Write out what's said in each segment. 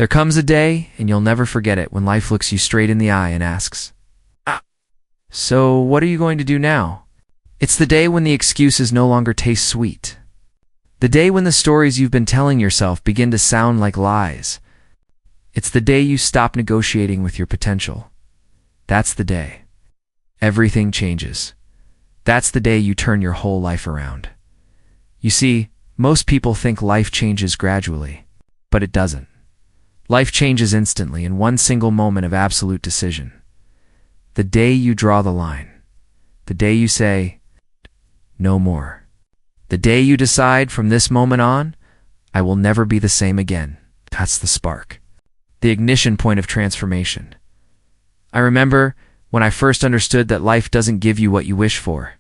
There comes a day, and you'll never forget it, when life looks you straight in the eye and asks, "So what are you going to do now?" It's the day when the excuses no longer taste sweet. The day when the stories you've been telling yourself begin to sound like lies. It's the day you stop negotiating with your potential. That's the day everything changes. That's the day you turn your whole life around. You see, most people think life changes gradually, but it doesn't. Life changes instantly in one single moment of absolute decision. The day you draw the line. The day you say, "No more." The day you decide, from this moment on, I will never be the same again. That's the spark. The ignition point of transformation. I remember when I first understood that life doesn't give you what you wish for.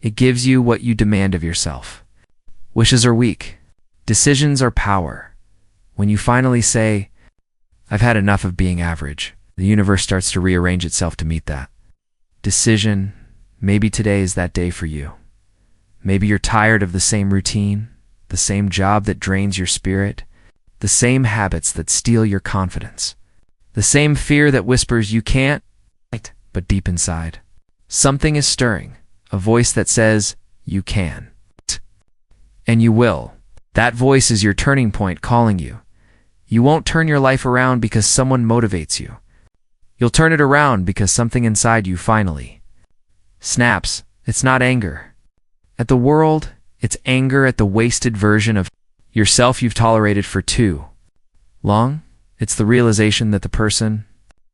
It gives you what you demand of yourself. Wishes are weak. Decisions are power. When you finally say, "I've had enough of being average," the universe starts to rearrange itself to meet that decision. Maybe today is that day for you. Maybe you're tired of the same routine, the same job that drains your spirit, the same habits that steal your confidence, the same fear that whispers you can't, but deep inside, something is stirring, a voice that says, you can. And you will. That voice is your turning point calling you. You won't turn your life around because someone motivates you. You'll turn it around because something inside you finally snaps. It's not anger at the world, it's anger at the wasted version of yourself you've tolerated for too long. It's the realization that the person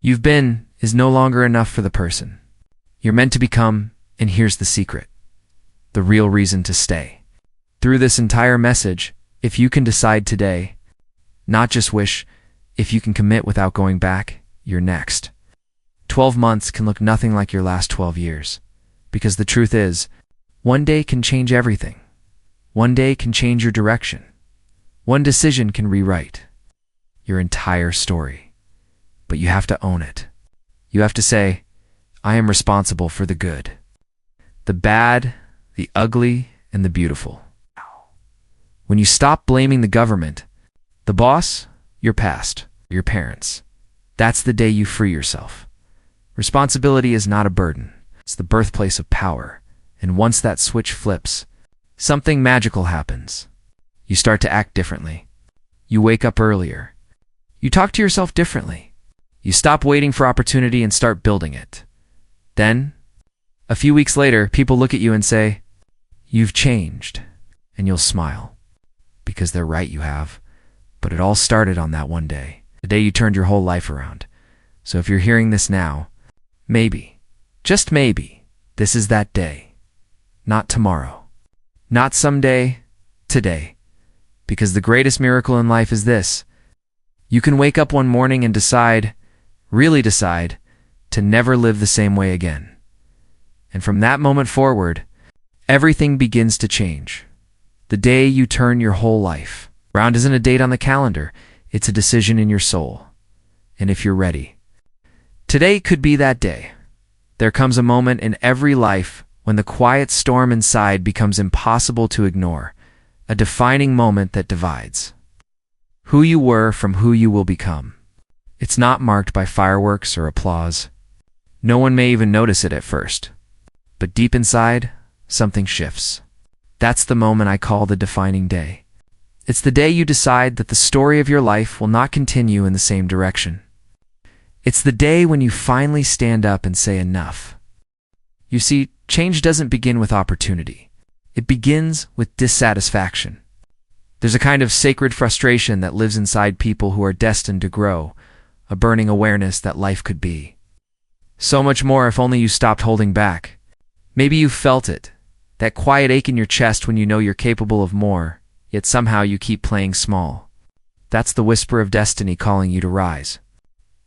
you've been is no longer enough for the person you're meant to become, and here's the secret, the real reason to stay. Through this entire message, if you can decide today, not just wish, if you can commit without going back, you're next. 12 months can look nothing like your last 12 years, because the truth is, one day can change everything. One day can change your direction. One decision can rewrite your entire story. But you have to own it. You have to say, I am responsible for the good, the bad, the ugly, and the beautiful. When you stop blaming the government, the boss, your past, your parents, that's the day you free yourself. Responsibility is not a burden. It's the birthplace of power. And once that switch flips, something magical happens. You start to act differently. You wake up earlier. You talk to yourself differently. You stop waiting for opportunity and start building it. Then, a few weeks later, people look at you and say, "You've changed." And you'll smile. Because they're right, you have. But it all started on that one day, the day you turned your whole life around. So if you're hearing this now, maybe, just maybe, this is that day. Not tomorrow. Not someday, today. Because the greatest miracle in life is this. You can wake up one morning and decide, really decide, to never live the same way again. And from that moment forward, everything begins to change. The day you turn your whole life around isn't a date on the calendar. It's a decision in your soul. And if you're ready, today could be that day. There comes a moment in every life when the quiet storm inside becomes impossible to ignore, a defining moment that divides who you were from who you will become. It's not marked by fireworks or applause. No one may even notice it at first. But deep inside, something shifts. That's the moment I call the defining day. It's the day you decide that the story of your life will not continue in the same direction. It's the day when you finally stand up and say enough. You see, change doesn't begin with opportunity. It begins with dissatisfaction. There's a kind of sacred frustration that lives inside people who are destined to grow, a burning awareness that life could be so much more if only you stopped holding back. Maybe you've felt it, that quiet ache in your chest when you know you're capable of more, yet somehow you keep playing small. That's the whisper of destiny calling you to rise.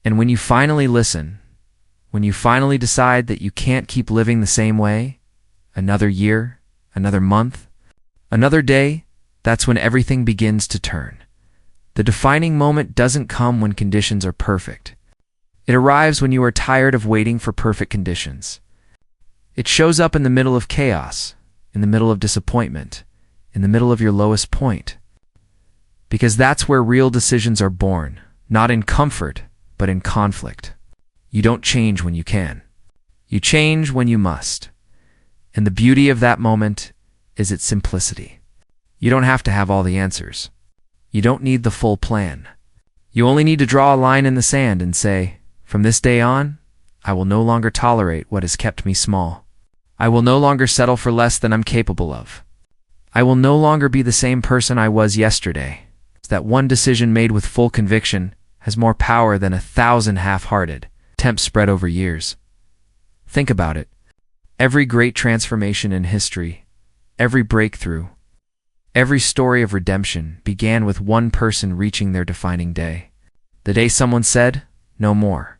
And when you finally listen, when you finally decide that you can't keep living the same way, another year, another month, another day, that's when everything begins to turn. The defining moment doesn't come when conditions are perfect. It arrives when you are tired of waiting for perfect conditions. It shows up in the middle of chaos, in the middle of disappointment, in the middle of your lowest point. Because that's where real decisions are born, not in comfort, but in conflict. You don't change when you can. You change when you must. And the beauty of that moment is its simplicity. You don't have to have all the answers. You don't need the full plan. You only need to draw a line in the sand and say, from this day on, I will no longer tolerate what has kept me small. I will no longer settle for less than I'm capable of. I will no longer be the same person I was yesterday. That one decision made with full conviction has more power than 1,000 half-hearted attempts spread over years. Think about it. Every great transformation in history, every breakthrough, every story of redemption began with one person reaching their defining day. The day someone said, no more.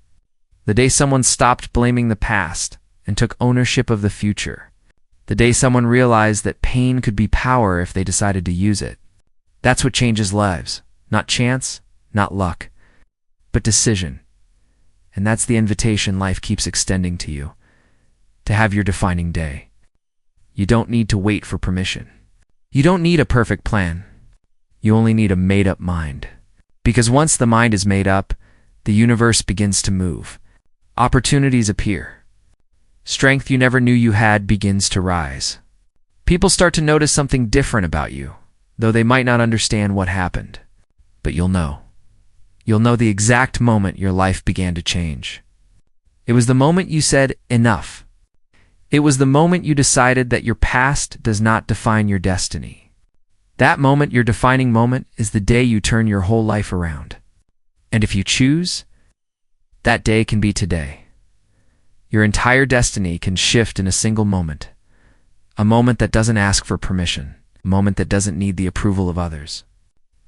The day someone stopped blaming the past and took ownership of the future. The day someone realized that pain could be power if they decided to use it. That's what changes lives. Not chance, not luck, but decision. And that's the invitation life keeps extending to you, to have your defining day. You don't need to wait for permission. You don't need a perfect plan. You only need a made-up mind. Because once the mind is made up, the universe begins to move. Opportunities appear. Strength you never knew you had begins to rise. People start to notice something different about you, though they might not understand what happened. But you'll know. You'll know the exact moment your life began to change. It was the moment you said, enough. It was the moment you decided that your past does not define your destiny. That moment, your defining moment, is the day you turn your whole life around. And if you choose, that day can be today. Your entire destiny can shift in a single moment. A moment that doesn't ask for permission. A moment that doesn't need the approval of others.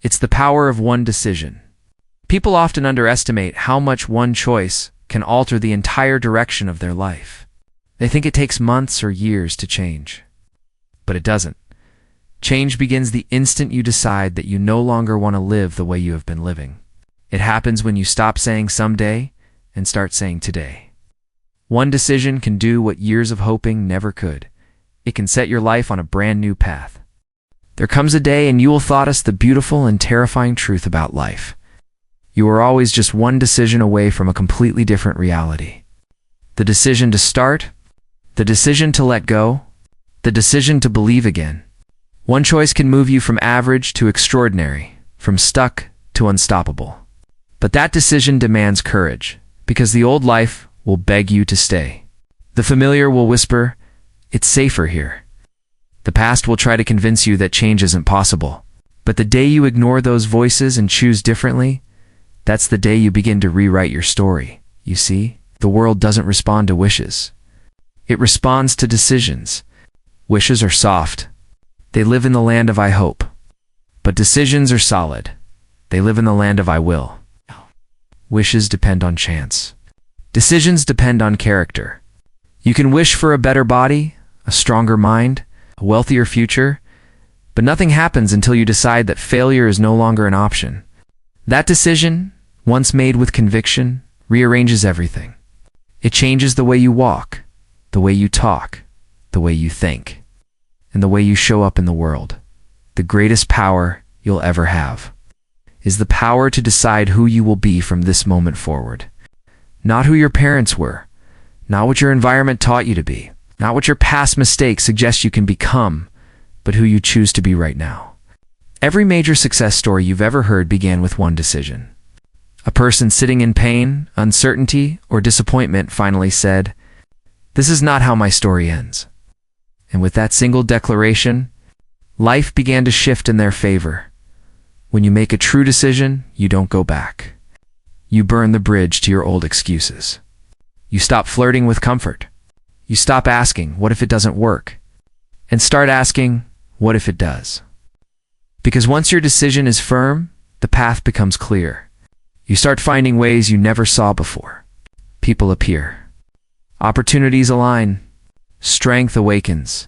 It's the power of one decision. People often underestimate how much one choice can alter the entire direction of their life. They think it takes months or years to change. But it doesn't. Change begins the instant you decide that you no longer want to live the way you have been living. It happens when you stop saying someday and start saying today. One decision can do what years of hoping never could. It can set your life on a brand new path. There comes a day and you will thought us the beautiful and terrifying truth about life. You are always just one decision away from a completely different reality. The decision to start, the decision to let go, the decision to believe again. One choice can move you from average to extraordinary, from stuck to unstoppable. But that decision demands courage, because the old life will beg you to stay. The familiar will whisper, it's safer here. The past will try to convince you that change isn't possible. But the day you ignore those voices and choose differently, that's the day you begin to rewrite your story. You see, the world doesn't respond to wishes. It responds to decisions. Wishes are soft. They live in the land of I hope. But decisions are solid. They live in the land of I will. Wishes depend on chance. Decisions depend on character. You can wish for a better body, a stronger mind, a wealthier future, but nothing happens until you decide that failure is no longer an option. That decision, once made with conviction, rearranges everything. It changes the way you walk, the way you talk, the way you think, and the way you show up in the world. The greatest power you'll ever have is the power to decide who you will be from this moment forward. Not who your parents were, not what your environment taught you to be, not what your past mistakes suggest you can become, but who you choose to be right now. Every major success story you've ever heard began with one decision. A person sitting in pain, uncertainty, or disappointment finally said, "This is not how my story ends." And with that single declaration, life began to shift in their favor. When you make a true decision, you don't go back. You burn the bridge to your old excuses. You stop flirting with comfort. You stop asking, what if it doesn't work? And start asking, what if it does? Because once your decision is firm, the path becomes clear. You start finding ways you never saw before. People appear. Opportunities align. Strength awakens.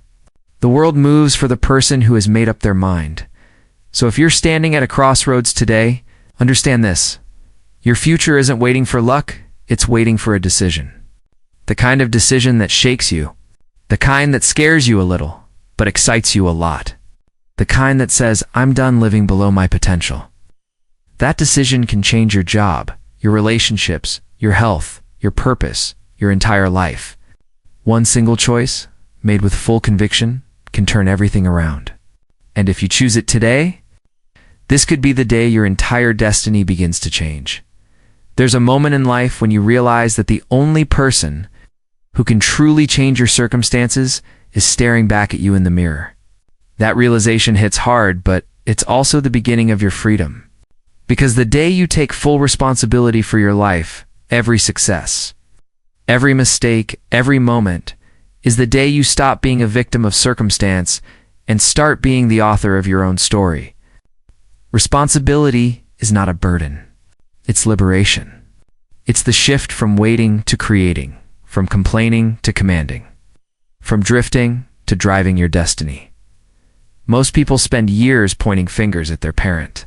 The world moves for the person who has made up their mind. So if you're standing at a crossroads today, understand this. Your future isn't waiting for luck, it's waiting for a decision. The kind of decision that shakes you. The kind that scares you a little, but excites you a lot. The kind that says, I'm done living below my potential. That decision can change your job, your relationships, your health, your purpose, your entire life. One single choice, made with full conviction, can turn everything around. And if you choose it today, this could be the day your entire destiny begins to change. There's a moment in life when you realize that the only person who can truly change your circumstances is staring back at you in the mirror. That realization hits hard, but it's also the beginning of your freedom. Because the day you take full responsibility for your life, every success, every mistake, every moment, is the day you stop being a victim of circumstance and start being the author of your own story. Responsibility is not a burden. It's liberation. It's the shift from waiting to creating, from complaining to commanding, from drifting to driving your destiny. Most people spend years pointing fingers at their parent,